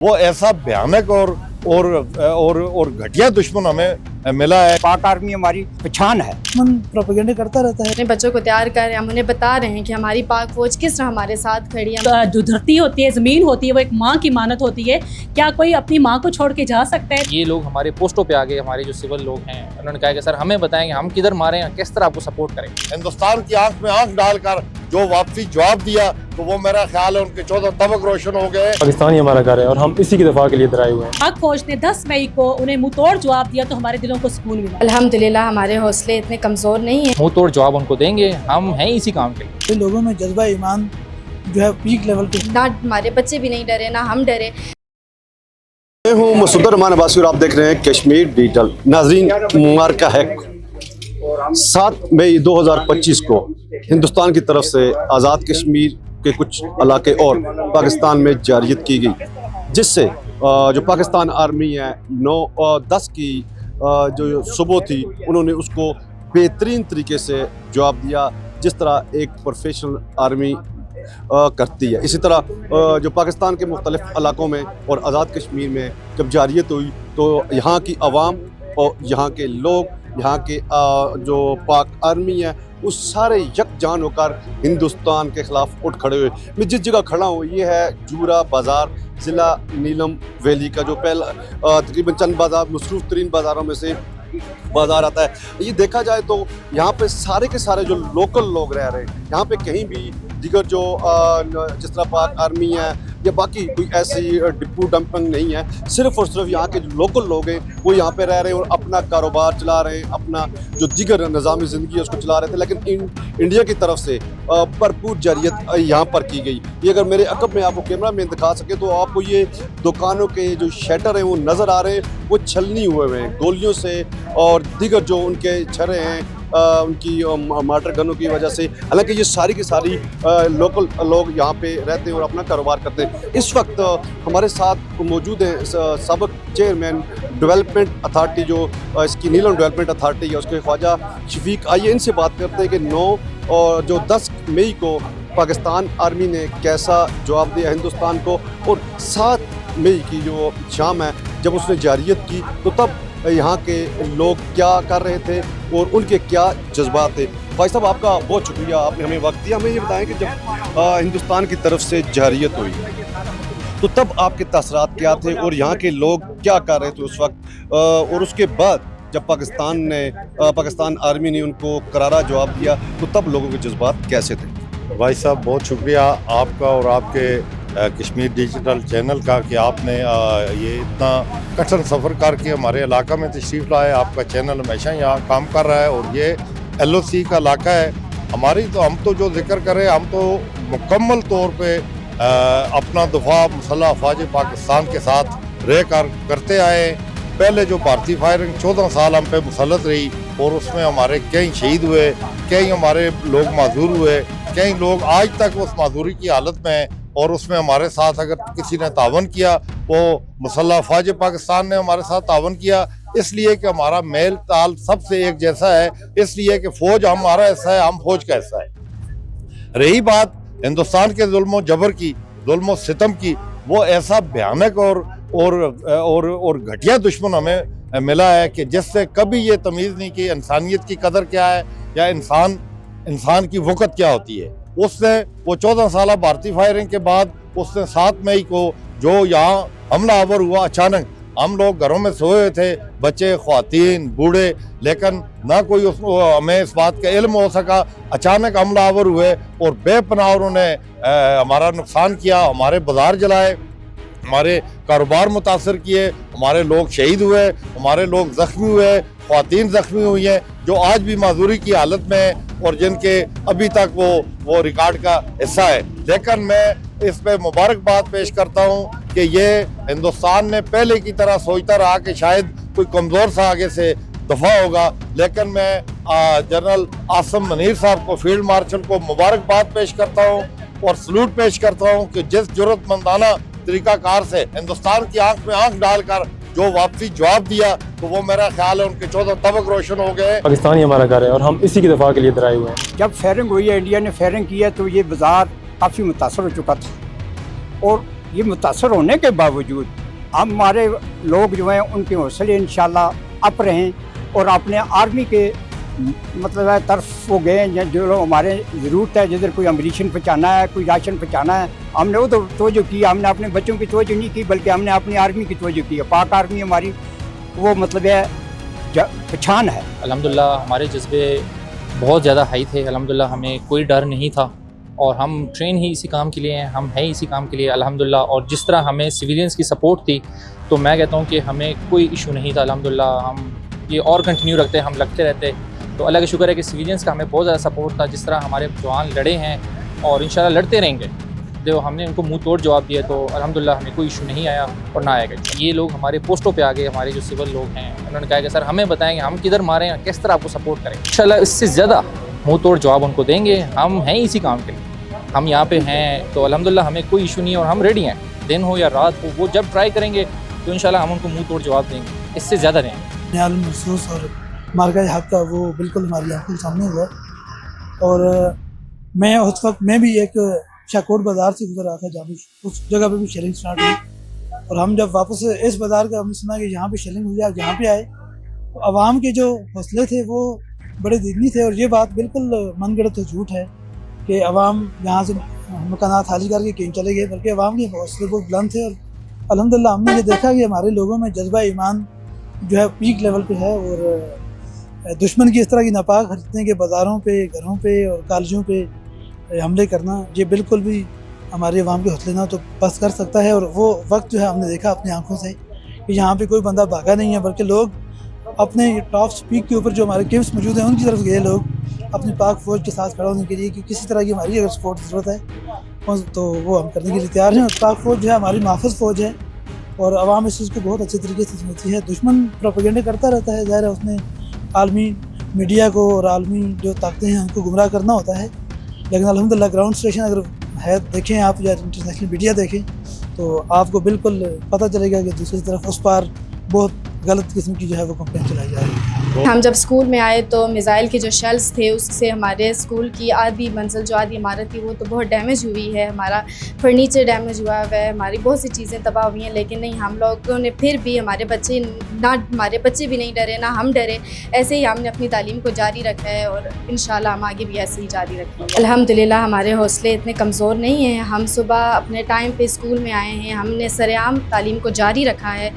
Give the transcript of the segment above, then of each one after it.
वो ऐसा भयानक और घटिया दुश्मन हमें मिला है। पाक आर्मी हमारी पहचान है। प्रोपेगेंडा करता रहता है। अपने बच्चों को तैयार कर रहे हैं, हम उन्हें बता रहे हैं कि हमारी पाक फौज किस तरह हमारे साथ खड़ी है। जो धरती होती है, ज़मीन होती है, वो एक माँ की मानत होती है। क्या कोई अपनी माँ को छोड़ के जा सकता है? ये लोग हमारे पोस्टों पे आ गए, हमारे जो सिविल लोग हैं, उन्होंने कहा कि सर हमें बताएंगे हम किधर मारे हैं, किस तरह आपको सपोर्ट करें। हिंदुस्तान की आंख में आंख डालकर जो वापसी जवाब दिया, तो वो मेरा ख्याल है उनके 14 तबक रोशन हो गए। पाकिस्तान ही हमारा घर है और हम इसी की दफा के लिए इधर आए हुए हैं। पाक फौज ने 10 मई को उन्हें मुंह तोड़ जवाब दिया तो हमारे दिलों को सुकून मिला। अल्हम्दुलिल्लाह हमारे हौसले इतने कमज़ोर नहीं हैं। मुंह तोड़ जवाब उनको देंगे, हम हैं इसी काम के लिए। तो लोगों में जज्बा ईमान जो है पीक लेवल पे। ना हमारे बच्चे भी नहीं डरे, ना हम डरे। मैं हूँ मसूद रहमान अब्बासी और आप देख रहे हैं कश्मीर डिजिटल। नाज़रीन, मार्का है 7 मई 2025 को हिंदुस्तान की तरफ से आज़ाद कश्मीर के कुछ इलाके और पाकिस्तान में जारियत की गई, जिससे जो पाकिस्तान आर्मी है 9-10 की जो सुबह थी, उन्होंने उसको बेहतरीन तरीके से जवाब दिया, जिस तरह एक प्रोफेशनल आर्मी करती है। इसी तरह जो पाकिस्तान के मुख्तलिफ इलाकों में और आज़ाद कश्मीर में जब जारियत हुई तो यहाँ की आवाम और यहाँ के लोग, यहाँ के जो पाक आर्मी है, उस सारे यकजान होकर हिंदुस्तान के ख़िलाफ़ उठ खड़े हुए। मैं जिस जगह खड़ा हूँ ये है जूरा बाज़ार, ज़िला नीलम वैली का जो पहला तकरीबन चंद बाज़ार मसरूफ़ तरीन बाज़ारों में से बाज़ार आता है। ये देखा जाए तो यहाँ पे सारे के सारे जो लोकल लोग रह रहे हैं, यहाँ पे कहीं भी दिगर जो जिस तरह पाक आर्मी है या बाकी कोई ऐसी डिपू डंपिंग नहीं है। सिर्फ़ और सिर्फ यहाँ के जो लोकल लोग हैं वो यहाँ पे रह रहे हैं और अपना कारोबार चला रहे हैं, अपना जो दिगर निज़ामी ज़िंदगी है उसको चला रहे थे। लेकिन इंडिया की तरफ से भरपूर जारियत यहाँ पर की गई। ये अगर मेरे अकब में आपको कैमरा में दिखा सके तो आपको ये दुकानों के जो शटर हैं वो नज़र आ रहे हैं, वो छलनी हुए हैं गोलियों से और दिगर जो उनके छर्रे हैं उनकी मार्टर गनों की वजह से। हालांकि ये सारी की सारी लोकल लोग यहाँ पे रहते हैं और अपना कारोबार करते हैं। इस वक्त हमारे साथ मौजूद हैं सबक चेयरमैन डेवलपमेंट अथॉरिटी, जो इसकी नीलम डेवलपमेंट अथॉरिटी है, उसके ख्वाजा शफीक। आइए इनसे बात करते हैं कि 9 और जो 10 मई को पाकिस्तान आर्मी ने कैसा जवाब दिया हिंदुस्तान को, और 7 मई की जो शाम है जब उसने जारियत की तो तब यहाँ के लोग क्या कर रहे थे और उनके क्या जज्बात थे। भाई साहब, आपका बहुत शुक्रिया, आपने हमें वक्त दिया। हमें ये बताएं कि जब हिंदुस्तान की तरफ से जारियत हुई तो तब आपके तसरात क्या थे और यहाँ के लोग क्या कर रहे थे उस वक्त, और उसके बाद जब पाकिस्तान आर्मी ने उनको करारा जवाब दिया तो तब लोगों के जज्बात कैसे थे? भाई साहब, बहुत शुक्रिया आपका और आपके कश्मीर डिजिटल चैनल का कि आपने ये इतना कठिन सफ़र करके हमारे इलाका में तशरीफ़ लाए। आपका चैनल हमेशा यहाँ काम कर रहा है और ये LOC का इलाका है हमारी, तो हम तो जो जिक्र करें, हम तो मुकम्मल तौर पे अपना दफा मुसल्लह अफ़वाज पाकिस्तान के साथ रह कर करते आए। पहले जो भारतीय फायरिंग 14 साल हम पे मुसल्लत रही और उसमें हमारे कई शहीद हुए, कई हमारे लोग माजूर हुए, कई लोग आज तक उस माजूरी की हालत में हैं। और उसमें हमारे साथ अगर किसी ने तावन किया, वो मुसल्लह अफ़वाज पाकिस्तान ने हमारे साथ तावन किया, इसलिए कि हमारा मेल ताल सबसे एक जैसा है, इसलिए कि फ़ौज हमारा हिस्सा है, हम फ़ौज का हिस्सा है। रही बात हिंदुस्तान के जुल्म जबर की, जुल्म सितम की, वो ऐसा भयानक और घटिया दुश्मन हमें मिला है कि जिससे कभी ये तमीज़ नहीं कि इंसानियत की कदर क्या है या इंसान की वक़्त क्या होती है। उसने वो 14 साल भारतीय फायरिंग के बाद उसने 7 मई को जो यहाँ हमला आवर हुआ, अचानक हम लोग घरों में सोए हुए थे, बच्चे, ख्वातीन, बूढ़े, लेकिन ना कोई हमें इस बात का इल्म हो सका। अचानक हमला आवर हुए और बेपनाह उन्होंने हमारा नुकसान किया, हमारे बाजार जलाए, हमारे कारोबार मुतासर किए, हमारे लोग शहीद हुए, हमारे लोग ज़ख्मी हुए, ख्वातीन ज़ख्मी हुई हैं जो आज भी माजूरी की हालत में है और जिनके अभी तक वो रिकॉर्ड का हिस्सा है। लेकिन मैं इस पे मुबारकबाद पेश करता हूँ कि ये हिंदुस्तान ने पहले की तरह सोचता रहा कि शायद कोई कमज़ोर सा आगे से दफ़ा होगा, लेकिन मैं जनरल आसिम मुनीर साहब को, फील्ड मार्शल को मुबारकबाद पेश करता हूँ और सलूट पेश करता हूँ कि जिस जुर्रतमंदाना तरीक़ाकार से हिंदुस्तान की आंख में आंख डालकर जो वापसी जवाब दिया, तो वो मेरा ख्याल है उनके 14 तबक रोशन हो गए। पाकिस्तान ही हमारा घर है और हम इसी की दफा के लिए इधर आए हुए हैं। जब फायरिंग हुई है, इंडिया ने फायरिंग की है, तो ये बाज़ार काफ़ी मुतासर हो चुका था और ये मुतासर होने के बावजूद हमारे लोग जो हैं उनके हौसले इंशाल्लाह अप रहें और अपने आर्मी के मतलब है तरफ वो गए हैं। जो लोग हमारे ज़रूरत है, जिधर कोई एम्बुलेंस पहुँचाना है, कोई राशन पहुँचाना है, हमने वो तो तवज्जो की। हमने अपने बच्चों की तवज्जो नहीं की, बल्कि हमने अपनी आर्मी की तवज्जो की है। पाक आर्मी हमारी वो मतलब है पहचान है। अल्हम्दुलिल्लाह हमारे जज्बे बहुत ज़्यादा हाई थे। अल्हम्दुलिल्लाह हमें कोई डर नहीं था और हम ट्रेन ही इसी काम के लिए हैं, हम हैं इसी काम के लिए अल्हम्दुलिल्लाह। और जिस तरह हमें सिविलियंस की सपोर्ट थी तो मैं कहता हूँ कि हमें कोई इशू नहीं था। अल्हम्दुलिल्लाह हम ये और कंटिन्यू रखते, हम लगते रहते। तो अल्लाह का शुक्र है कि सिविलियंस का हमें बहुत ज़्यादा सपोर्ट था। जिस तरह हमारे जवान लड़े हैं और इंशाल्लाह लड़ते रहेंगे, जो हमने उनको मुंह तोड़ जवाब दिया, तो अल्हम्दुलिल्लाह हमें कोई इशू नहीं आया और ना आएगा। ये लोग हमारे पोस्टों पे आ गए, हमारे जो सिविल लोग हैं, उन्होंने कहा कि सर हमें बताएंगे हम किधर मारें, किस तरह आपको सपोर्ट करें। इंशाल्लाह इससे ज़्यादा मुंह तोड़ जवाब उनको देंगे। हम हैं इसी काम के लिए, हम यहाँ पे हैं, तो अल्हम्दुलिल्लाह हमें कोई इशू नहीं है और हम रेडी हैं। दिन हो या रात हो, वो जब ट्राई करेंगे तो इंशाल्लाह हम उनको मुंह तोड़ जवाब देंगे, इससे ज़्यादा देंगे। न्याल महसूस और मार्का हक का वो बिल्कुल हमारी आंखों के सामने हुआ। और मैं उस वक्त मैं भी एक शाकोट बाज़ार से गुजर रहा था, जहाँ पे उस जगह पे भी शेलिंग स्टार्ट हुई। और हम जब वापस इस बाज़ार का हमने सुना कि यहाँ पे शेलिंग हुई, आप जहाँ पे आए तो आवाम के जो हौसले थे वो बड़े दिगनी थे। और ये बात बिल्कुल मनगढ़ंत तो झूठ है कि आवाम यहाँ से मकानात खाली करके कहीं चले गए, बल्कि आवाम के हौसले बहुत बुलंद थे। और अल्हम्दुलिल्लाह हमने ये देखा कि हमारे लोगों में जज्बा ईमान जो है पीक लेवल पे है। और दुश्मन की इस तरह की नापाक हरकतें के बाज़ारों पे, घरों पे और कॉलेजों पे हमले करना, ये बिल्कुल भी हमारे अवाम के हौसले ना तो बस कर सकता है। और वो वक्त जो है हमने देखा अपनी आंखों से कि यहाँ पे कोई बंदा भागा नहीं है, बल्कि लोग अपने टॉप स्पीक के ऊपर जो हमारे कैंप्स मौजूद हैं उनकी तरफ गए लोग अपनी पाक फ़ौज के साथ खड़ा होने के लिए कि किसी तरह की हमारी अगर सपोर्ट की ज़रूरत है तो वो हम करने के लिए तैयार हैं। और पाक फ़ौज जो है हमारी महफूज़ फ़ौज है और आवाम इस चीज़ को बहुत अच्छे तरीके से समझती है। दुश्मन प्रोपेगेंडा करता रहता है, ज़ाहिर है उसने आलमी मीडिया को और आलमी जो ताकतें हैं उनको गुमराह करना होता है। लेकिन अल्हम्दुलिल्लाह ग्राउंड स्टेशन अगर है देखें आप या इंटरनेशनल मीडिया देखें तो आपको बिल्कुल पता चलेगा कि दूसरी तरफ उस पार बहुत गलत किस्म की जो है वो कंप्लेंट चलाई जा रही है। हम जब स्कूल में आए तो मिसाइल के जो शेल्स थे उससे हमारे स्कूल की आधी मंजिल जो आधी इमारत थी वो तो बहुत डैमेज हुई है। हमारा फर्नीचर डैमेज हुआ है, हमारी बहुत सी चीज़ें तबाह हुई हैं। लेकिन नहीं, हम लोगों ने फिर भी हमारे बच्चे भी नहीं डरे, ना हम डरे। ऐसे ही हमने अपनी तालीम को जारी रखा है और इंशाल्लाह हम आगे भी ऐसे ही जारी रखेंगे। अल्हम्दुलिल्लाह हमारे हौसले इतने कमज़ोर नहीं हैं। हम सुबह अपने टाइम पे स्कूल में आए हैं, हमने सरेआम तालीम को जारी रखा है।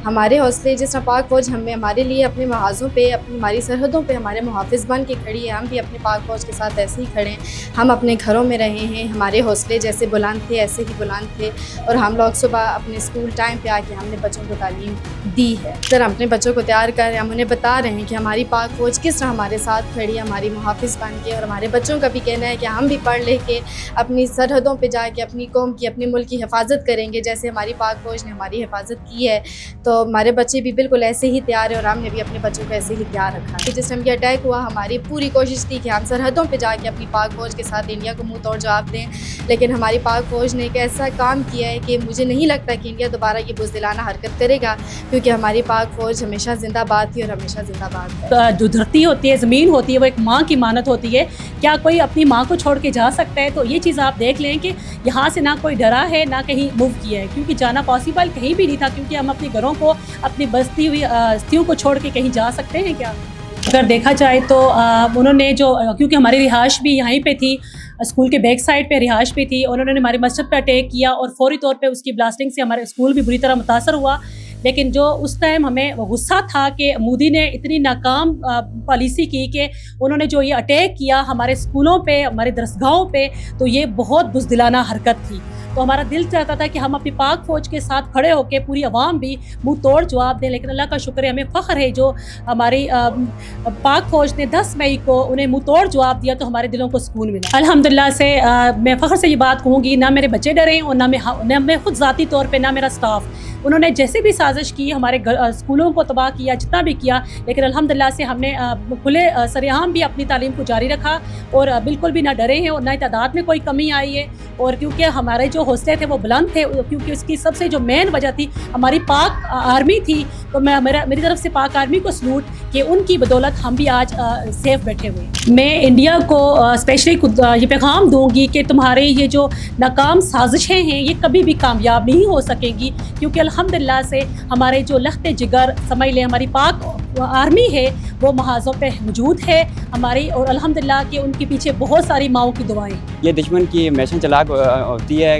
हमारे हौसले जिस तरह पाक फ़ौज हमें हमारे लिए अपने महाज़ों पे, अपनी हमारी सरहदों पे हमारे मुहाफ़िज़ बन के खड़ी है, हम भी अपने पाक फ़ौज के साथ ऐसे ही खड़े हैं। हम अपने घरों में रहे हैं, हमारे हौसले जैसे बुलंद थे ऐसे ही बुलंद थे। और हम लोग सुबह अपने स्कूल टाइम पे आके हमने बच्चों को तालीम दी है। सर हम अपने बच्चों को तैयार कर रहे हैं, हम उन्हें बता रहे हैं कि हमारी पाक फ़ौज किस तरह हमारे साथ खड़ी है, हमारी मुहाफ़िज़ बन के। और हमारे बच्चों का भी कहना है कि हम भी पढ़ लिख के अपनी सरहदों पर जाके अपनी कौम की, अपने मुल्क की हिफाजत करेंगे जैसे हमारी पाक फ़ौज ने हमारी हिफाजत की है। तो हमारे बच्चे भी बिल्कुल ऐसे ही तैयार है और हमने भी अपने बच्चों को ऐसे ही तैयार रखा है। जिस टाइम ये अटैक हुआ हमारी पूरी कोशिश थी कि हम सरहदों पे जाके अपनी पाक फ़ौज के साथ इंडिया को मुंह तोड़ जवाब दें। लेकिन हमारी पाक फ़ौज ने एक ऐसा काम किया है कि मुझे नहीं लगता कि इंडिया दोबारा ये बुज़दिलाना हरकत करेगा, क्योंकि हमारी पाक फ़ौज हमेशा जिंदाबाद थी और हमेशा जिंदाबाद है। जो धरती होती है, ज़मीन होती है, वो एक माँ की मानत होती है। क्या कोई अपनी माँ को छोड़ के जा सकता है? तो ये चीज़ आप देख लें कि यहाँ से ना कोई डरा है ना कहीं मूव किया है, क्योंकि जाना पॉसिबल कहीं भी नहीं था। क्योंकि हम अपने घरों को, अपनी बसती हुई अस्थियों को छोड़ के कहीं जा सकते हैं क्या? अगर देखा जाए तो उन्होंने जो, क्योंकि हमारी रिहाइश भी यहीं पे थी, स्कूल के बैक साइड पे रिहाइश भी थी, उन्होंने हमारी मस्जिद पर अटैक किया और फौरी तौर पे उसकी ब्लास्टिंग से हमारे स्कूल भी बुरी तरह मुतासर हुआ। लेकिन जो उस टाइम हमें गुस्सा था कि मोदी ने इतनी नाकाम पॉलिसी की कि उन्होंने जो ये अटैक किया हमारे स्कूलों पे, हमारे दरसगाहों पे, तो ये बहुत बुज़दिलाना हरकत थी। तो हमारा दिल चाहता था कि हम अपनी पाक फ़ौज के साथ खड़े होकर पूरी आवाम भी मुंह तोड़ जवाब दें। लेकिन अल्लाह का शुक्र है, हमें फ़ख्र है जो हमारी पाक फ़ौज ने 10 मई को उन्हें मुंह तोड़ जवाब दिया, तो हमारे दिलों को सुकून मिला। अल्हम्दुलिल्लाह से मैं फ़ख्र से ये बात कहूँगी, ना मेरे बच्चे डरे और ना मैं खुद ज़ाती तौर पे, ना मेरा स्टाफ। उन्होंने जैसे भी साजिश की हमारे स्कूलों को तबाह किया, जितना भी किया, लेकिन अल्हम्दुलिल्लाह से हमने खुले सरेआम भी अपनी तालीम को जारी रखा और बिल्कुल भी ना डरे हैं और ना तादाद में कोई कमी आई है। और क्योंकि हमारे जो हौसले थे वो बुलंद थे, क्योंकि उसकी सबसे जो मेन वजह थी हमारी पाक आर्मी थी, तो मेरी तरफ से पाक आर्मी को सलूट कि उनकी बदौलत हम भी आज सेफ बैठे हुए। मैं इंडिया को स्पेशली ये पैगाम दूंगी कि तुम्हारे ये जो नाकाम साजिशें हैं ये कभी भी कामयाब नहीं हो सकेंगी, क्योंकि अल्हम्दुलिल्लाह से हमारे जो लख्ते जिगर समझ लें हमारी पाक आर्मी है वो महाजों पे मौजूद है हमारी, और अल्हम्दुलिल्लाह कि उनके पीछे बहुत सारी माओं की दुआएं। ये दुश्मन की हमेशा चलाक होती है,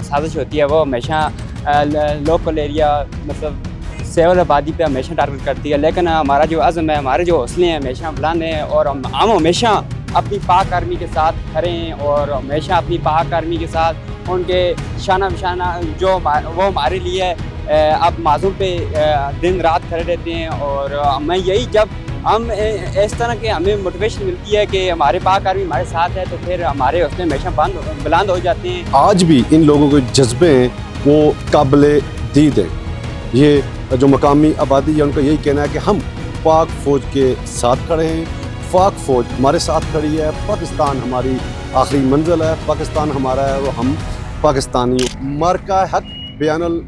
साजिश होती है, वो हमेशा लोकल एरिया मतलब सेवल आबादी पे हमेशा टारगेट करती है, लेकिन हमारा जो अज़्म है, हमारे जो हौसले हैं हमेशा बुलंद हैं और हम हमेशा अपनी पाक आर्मी के साथ खड़े हैं और हमेशा अपनी पाक आर्मी के साथ उनके शाना बशाना जो वो हमारे लिए अब माजूम पे दिन रात खड़े रहते हैं। और मैं यही जब हम इस तरह के हमें मोटिवेशन मिलती है कि हमारे पाक आर्मी हमारे साथ है, तो फिर हमारे हौसले हमेशा बुलंद हो जाते हैं। आज भी इन लोगों के जज्बे हैं वो काबिल दीद हैं। ये जो मकामी आबादी है उनका यही कहना है कि हम पाक फ़ौज के साथ खड़े हैं, पाक फ़ौज हमारे साथ खड़ी है, पाकिस्तान हमारी आखिरी मंजिल है, पाकिस्तान हमारा है, वो हम पाकिस्तानी। मार्का हक बयानुल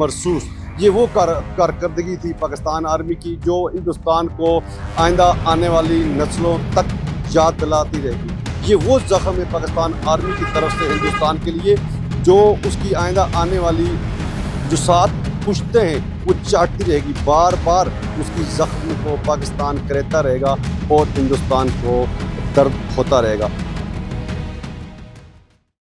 मरसूस ये वो कारकर्दगी थी पाकिस्तान आर्मी की जो हिंदुस्तान को आइंदा आने वाली नस्लों तक याद दिलाती रहेगी। ये वो ज़ख्म है पाकिस्तान आर्मी की तरफ से हिंदुस्तान के लिए जो उसकी आइंदा आने वाली जो साथ पुश्ते हैं वो चाटती रहेगी, बार बार उसकी ज़ख्म को पाकिस्तान करता रहेगा और हिंदुस्तान को दर्द होता रहेगा।